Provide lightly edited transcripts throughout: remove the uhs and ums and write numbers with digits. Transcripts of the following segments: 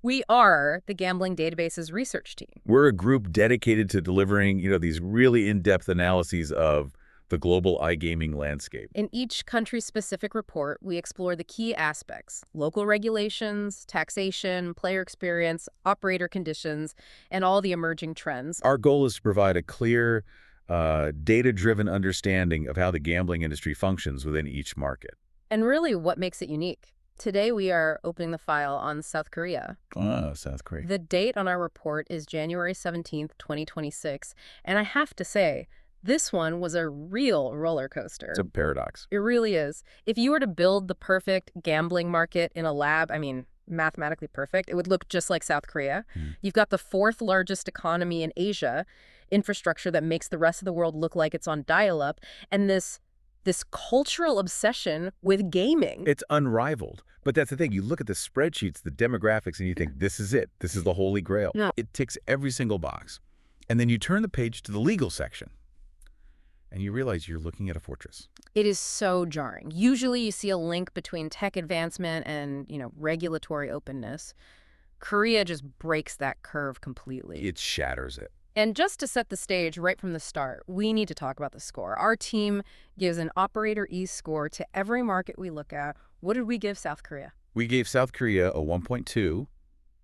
We are the Gambling Database's research team. We're a group dedicated to delivering, these really in-depth analyses of the global iGaming landscape. In each country-specific report, we explore the key aspects: local regulations, taxation, player experience, operator conditions, and all the emerging trends. Our goal is to provide a clear, data-driven understanding of how the gambling industry functions within each market. And really, what makes it unique? Today, we are opening the file on South Korea. Ah, South Korea. The date on our report is January 17th, 2026, and I have to say, this one was a real roller coaster. It's a paradox. It really is. If you were to build the perfect gambling market in a lab, mathematically perfect, it would look just like South Korea. You've got the fourth largest economy in Asia, infrastructure that makes the rest of the world look like it's on dial-up, and this cultural obsession with gaming. It's unrivaled. But that's the thing. You look at the spreadsheets, the demographics, and you think, this is it. This is the holy grail. Yeah. It ticks every single box. And then you turn the page to the legal section, and you realize you're looking at a fortress. It is so jarring. Usually you see a link between tech advancement and, regulatory openness. Korea just breaks that curve completely. It shatters it. And just to set the stage right from the start, we need to talk about the score. Our team gives an operator ease score to every market we look at. What did we give South Korea? We gave South Korea a 1.2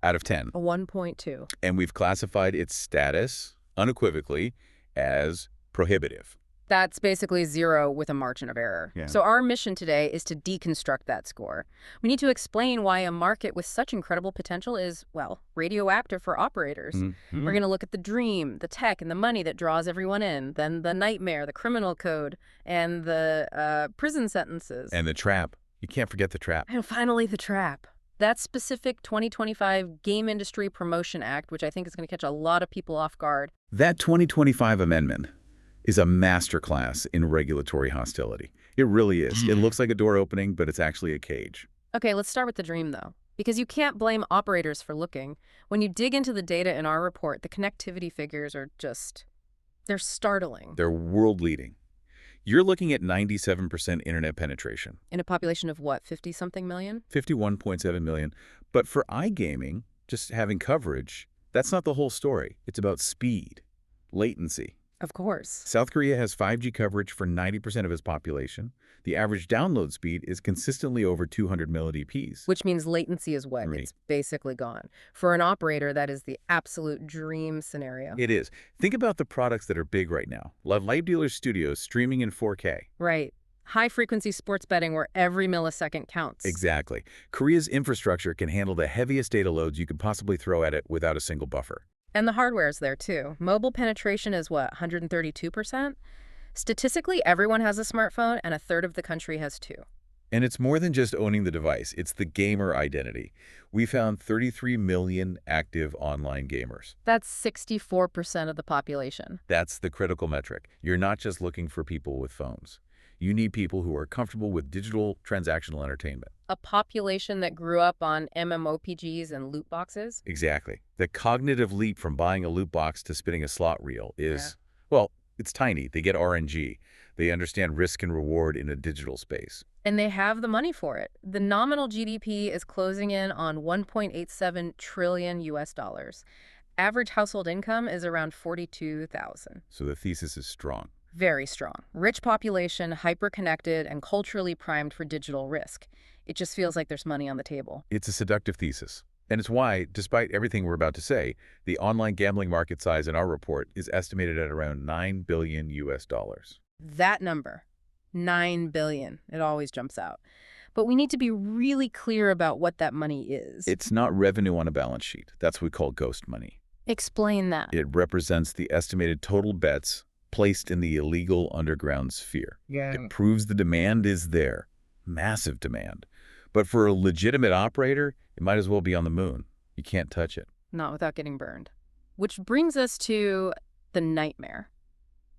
out of 10. A 1.2. And we've classified its status unequivocally as prohibitive. That's basically 0 with a margin of error. Yeah. So our mission today is to deconstruct that score. We need to explain why a market with such incredible potential is, radioactive for operators. Mm-hmm. We're going to look at the dream, the tech, and the money that draws everyone in, then the nightmare, the criminal code, and the prison sentences. And the trap. You can't forget the trap. And finally, the trap. That specific 2025 Game Industry Promotion Act, which I think is going to catch a lot of people off guard. That 2025 amendment is a masterclass in regulatory hostility. It really is. It looks like a door opening, but it's actually a cage. Okay, let's start with the dream, though, because you can't blame operators for looking. When you dig into the data in our report, the connectivity figures are they're startling. They're world-leading. You're looking at 97% internet penetration. In a population of what, 50-something million? 51.7 million. But for iGaming, just having coverage, that's not the whole story. It's about speed, latency. Of course. South Korea has 5G coverage for 90% of its population. The average download speed is consistently over 200 millisecond. Which means latency is what? Right. It's basically gone. For an operator, that is the absolute dream scenario. It is. Think about the products that are big right now. Live Dealer Studios streaming in 4K. Right. High-frequency sports betting where every millisecond counts. Exactly. Korea's infrastructure can handle the heaviest data loads you could possibly throw at it without a single buffer. And the hardware's there, too. Mobile penetration is what, 132%? Statistically, everyone has a smartphone, and a third of the country has 2. And it's more than just owning the device. It's the gamer identity. We found 33 million active online gamers. That's 64% of the population. That's the critical metric. You're not just looking for people with phones. You need people who are comfortable with digital transactional entertainment. A population that grew up on MMORPGs and loot boxes? Exactly. The cognitive leap from buying a loot box to spinning a slot reel is, it's tiny. They get RNG. They understand risk and reward in a digital space. And they have the money for it. The nominal GDP is closing in on $1.87 trillion US dollars. Average household income is around $42,000. So the thesis is strong. Very strong. Rich population, hyper-connected, and culturally primed for digital risk. It just feels like there's money on the table. It's a seductive thesis. And it's why, despite everything we're about to say, the online gambling market size in our report is estimated at around $9 billion US dollars. That number, $9 billion, it always jumps out. But we need to be really clear about what that money is. It's not revenue on a balance sheet. That's what we call ghost money. Explain that. It represents the estimated total bets placed in the illegal underground sphere. Yeah. It proves the demand is there. Massive demand. But for a legitimate operator, it might as well be on the moon. You can't touch it. Not without getting burned. Which brings us to the nightmare.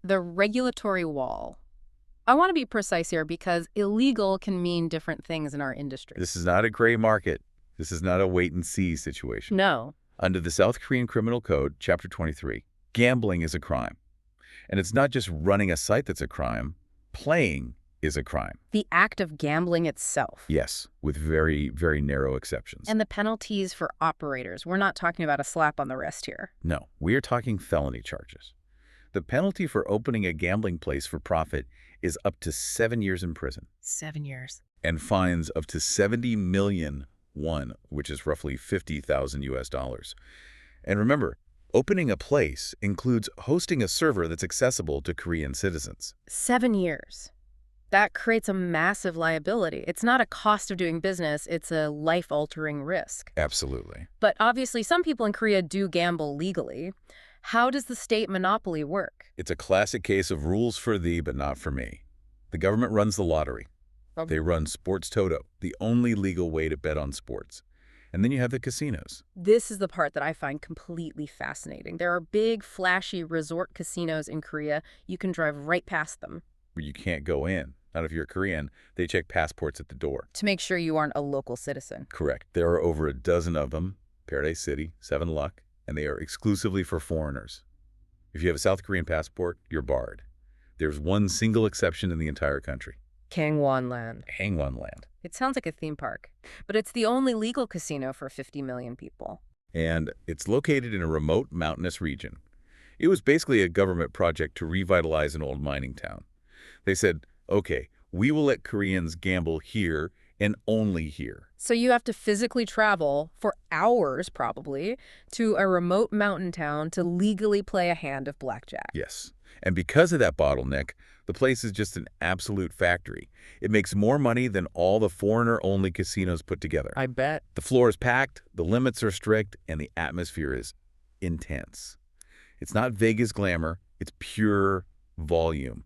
The regulatory wall. I want to be precise here because illegal can mean different things in our industry. This is not a gray market. This is not a wait-and-see situation. No. Under the South Korean Criminal Code, Chapter 23, gambling is a crime. And it's not just running a site that's a crime. Playing is a crime. The act of gambling itself. Yes, with very, very narrow exceptions. And the penalties for operators. We're not talking about a slap on the wrist here. No, we are talking felony charges. The penalty for opening a gambling place for profit is up to 7 years in prison. 7 years. And fines up to 70 million won, which is roughly 50,000 US dollars. And remember, opening a place includes hosting a server that's accessible to Korean citizens. 7 years. That creates a massive liability. It's not a cost of doing business, it's a life-altering risk. Absolutely. But obviously, some people in Korea do gamble legally. How does the state monopoly work? It's a classic case of rules for thee, but not for me. The government runs the lottery. They run Sports Toto, the only legal way to bet on sports. And then you have the casinos. This is the part that I find completely fascinating. There are big, flashy resort casinos in Korea. You can drive right past them. Where you can't go in. Not if you're Korean. They check passports at the door. To make sure you aren't a local citizen. Correct. There are over a dozen of them. Paradise City, Seven Luck, and they are exclusively for foreigners. If you have a South Korean passport, you're barred. There's one single exception in the entire country. Gangwon-land. Hangwon-land. It sounds like a theme park, but it's the only legal casino for 50 million people. And it's located in a remote mountainous region. It was basically a government project to revitalize an old mining town. They said, okay, we will let Koreans gamble here and only here. So you have to physically travel for hours, probably, to a remote mountain town to legally play a hand of blackjack. Yes. And because of that bottleneck, the place is just an absolute factory. It makes more money than all the foreigner-only casinos put together. I bet. The floor is packed, the limits are strict, and the atmosphere is intense. It's not Vegas glamour, it's pure volume.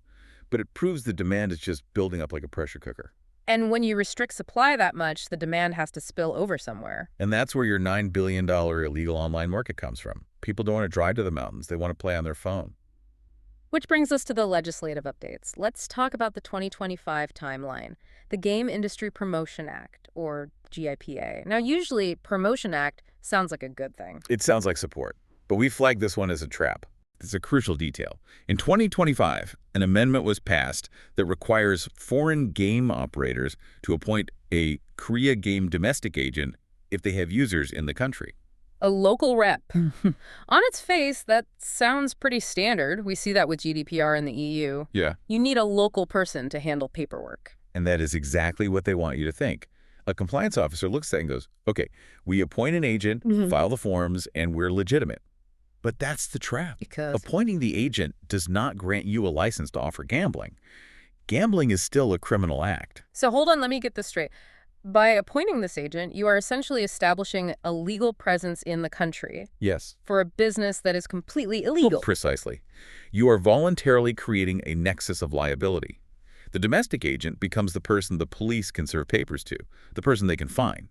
But it proves the demand is just building up like a pressure cooker. And when you restrict supply that much, the demand has to spill over somewhere. And that's where your $9 billion illegal online market comes from. People don't want to drive to the mountains. They want to play on their phone. Which brings us to the legislative updates. Let's talk about the 2025 timeline, the Game Industry Promotion Act, or GIPA. Now, usually, Promotion Act sounds like a good thing. It sounds like support, but we flagged this one as a trap. It's a crucial detail. In 2025, an amendment was passed that requires foreign game operators to appoint a Korea game domestic agent if they have users in the country. A local rep. On its face, that sounds pretty standard. We see that with GDPR in the EU. Yeah. You need a local person to handle paperwork. And that is exactly what they want you to think. A compliance officer looks at it and goes, okay, we appoint an agent, file the forms, and we're legitimate. But that's the trap. Because appointing the agent does not grant you a license to offer gambling. Gambling is still a criminal act. So hold on, let me get this straight. By appointing this agent, you are essentially establishing a legal presence in the country. Yes. For a business that is completely illegal. Precisely. You are voluntarily creating a nexus of liability. The domestic agent becomes the person the police can serve papers to, the person they can fine,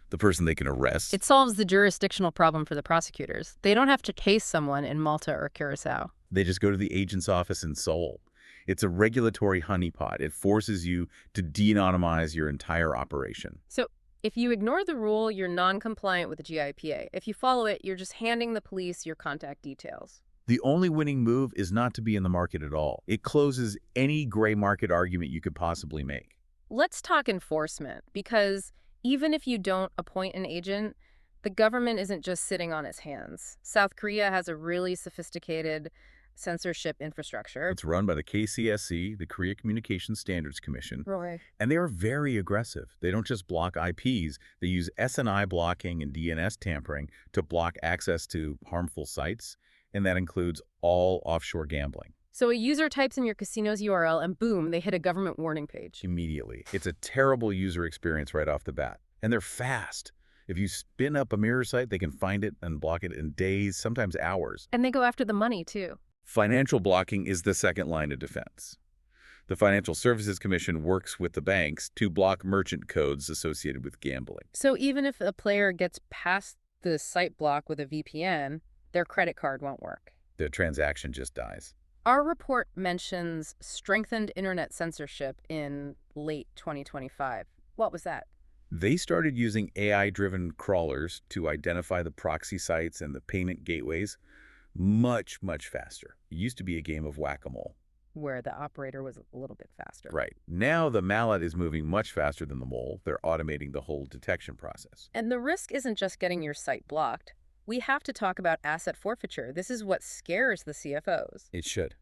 the person they can arrest. It solves the jurisdictional problem for the prosecutors. They don't have to case someone in Malta or Curacao. They just go to the agent's office in Seoul. It's a regulatory honeypot. It forces you to de-anonymize your entire operation. So if you ignore the rule, you're non-compliant with the GIPA. If you follow it, you're just handing the police your contact details. The only winning move is not to be in the market at all. It closes any gray market argument you could possibly make. Let's talk enforcement, because even if you don't appoint an agent, the government isn't just sitting on its hands. South Korea has a really sophisticated censorship infrastructure. It's run by the KCSC, the Korea Communications Standards Commission, Roy. and they are very aggressive. They don't just block IPs, they use SNI blocking and DNS tampering to block access to harmful sites, and that includes all offshore gambling. So a user types in your casino's URL and boom, they hit a government warning page. Immediately. It's a terrible user experience right off the bat. And they're fast. If you spin up a mirror site, they can find it and block it in days, sometimes hours. And they go after the money, too. Financial blocking is the second line of defense. The Financial Services Commission works with the banks to block merchant codes associated with gambling. So even if a player gets past the site block with a VPN, their credit card won't work. The transaction just dies. Our report mentions strengthened internet censorship in late 2025. What was that? They started using AI-driven crawlers to identify the proxy sites and the payment gateways much, much faster. It used to be a game of whack-a-mole. where the operator was a little bit faster. Right. Now the mallet is moving much faster than the mole. They're automating the whole detection process. And the risk isn't just getting your site blocked. We have to talk about asset forfeiture. This is what scares the CFOs. It should.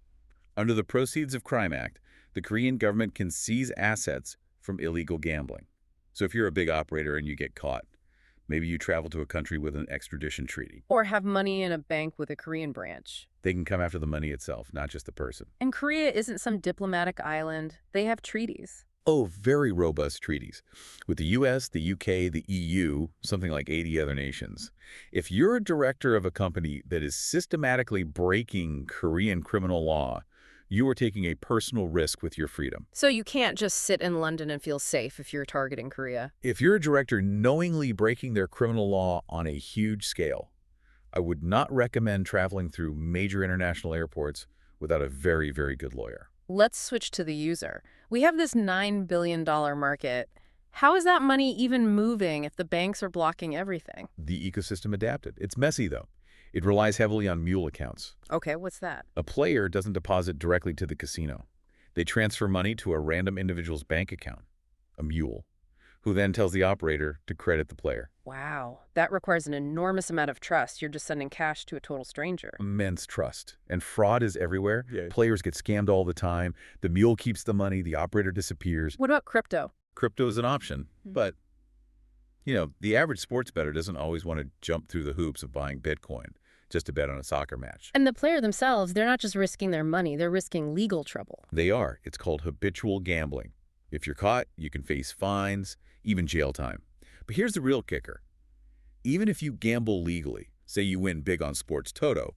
Under the Proceeds of Crime Act, the Korean government can seize assets from illegal gambling. So if you're a big operator and you get caught, maybe you travel to a country with an extradition treaty. Or have money in a bank with a Korean branch. They can come after the money itself, not just the person. And Korea isn't some diplomatic island. They have treaties. Oh, very robust treaties. With the US, the UK, the EU, something like 80 other nations. If you're a director of a company that is systematically breaking Korean criminal law, you are taking a personal risk with your freedom. So you can't just sit in London and feel safe if you're targeting Korea. If you're a director knowingly breaking their criminal law on a huge scale, I would not recommend traveling through major international airports without a very, very good lawyer. Let's switch to the user. We have this $9 billion market. How is that money even moving if the banks are blocking everything? The ecosystem adapted. It's messy, though. It relies heavily on mule accounts. Okay, what's that? A player doesn't deposit directly to the casino. They transfer money to a random individual's bank account, a mule, who then tells the operator to credit the player. Wow, that requires an enormous amount of trust. You're just sending cash to a total stranger. Immense trust. And fraud is everywhere. Yeah. Players get scammed all the time. The mule keeps the money. The operator disappears. What about crypto? Crypto is an option, but, the average sports bettor doesn't always want to jump through the hoops of buying Bitcoin just to bet on a soccer match. And the player themselves, they're not just risking their money, they're risking legal trouble. They are. It's called habitual gambling. If you're caught, you can face fines, even jail time. But here's the real kicker. Even if you gamble legally, say you win big on sports toto,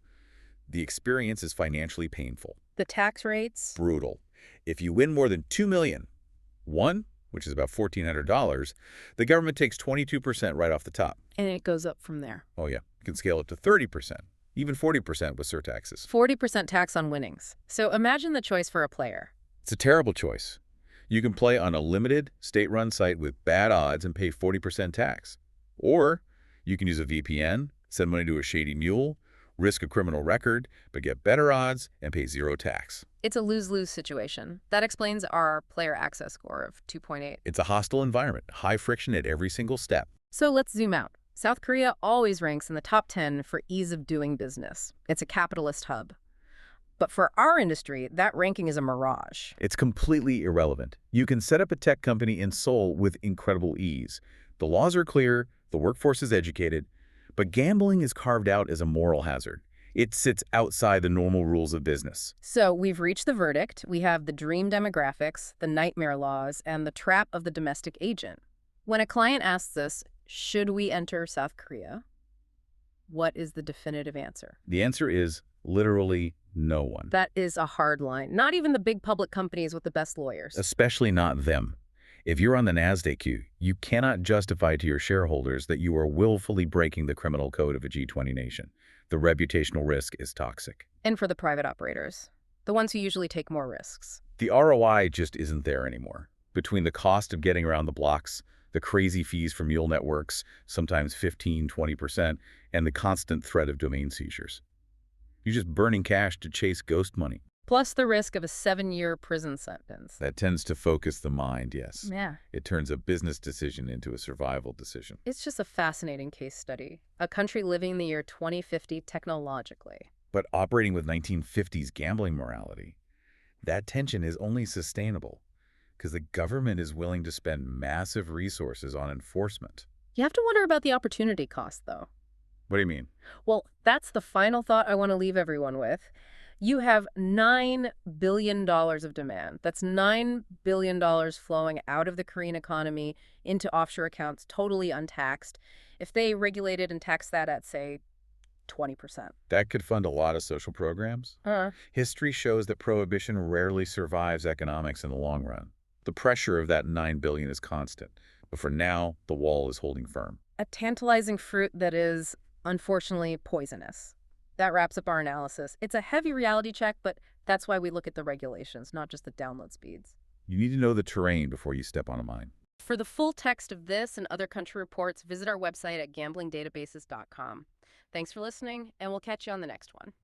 the experience is financially painful. The tax rates? Brutal. If you win more than $2 million, which is about $1,400, the government takes 22% right off the top. And it goes up from there. Oh yeah, you can scale up to 30%, even 40% with surtaxes. 40% tax on winnings. So imagine the choice for a player. It's a terrible choice. You can play on a limited, state-run site with bad odds and pay 40% tax. Or you can use a VPN, send money to a shady mule, risk a criminal record, but get better odds and pay zero tax. It's a lose-lose situation. That explains our player access score of 2.8. It's a hostile environment, high friction at every single step. So let's zoom out. South Korea always ranks in the top 10 for ease of doing business. It's a capitalist hub. But for our industry, that ranking is a mirage. It's completely irrelevant. You can set up a tech company in Seoul with incredible ease. The laws are clear, the workforce is educated, but gambling is carved out as a moral hazard. It sits outside the normal rules of business. So we've reached the verdict. We have the dream demographics, the nightmare laws, and the trap of the domestic agent. When a client asks us, should we enter South Korea? What is the definitive answer? The answer is literally no one. That is a hard line. Not even the big public companies with the best lawyers. Especially not them. If you're on the NASDAQ queue, you cannot justify to your shareholders that you are willfully breaking the criminal code of a G20 nation. The reputational risk is toxic. And for the private operators, the ones who usually take more risks. The ROI just isn't there anymore. Between the cost of getting around the blocks, the crazy fees for mule networks, sometimes 15, 20%, and the constant threat of domain seizures. You're just burning cash to chase ghost money. Plus the risk of a 7-year prison sentence. That tends to focus the mind, yes. Yeah. It turns a business decision into a survival decision. It's just a fascinating case study. A country living in the year 2050 technologically. But operating with 1950s gambling morality, that tension is only sustainable because the government is willing to spend massive resources on enforcement. You have to wonder about the opportunity cost, though. What do you mean? Well, that's the final thought I want to leave everyone with. You have $9 billion of demand. That's $9 billion flowing out of the Korean economy into offshore accounts, totally untaxed. If they regulated and taxed that at, say, 20%. That could fund a lot of social programs. History shows that prohibition rarely survives economics in the long run. The pressure of that $9 billion is constant, but for now, the wall is holding firm. A tantalizing fruit that is, unfortunately, poisonous. That wraps up our analysis. It's a heavy reality check, but that's why we look at the regulations, not just the download speeds. You need to know the terrain before you step on a mine. For the full text of this and other country reports, visit our website at gamblingdatabases.com. Thanks for listening, and we'll catch you on the next one.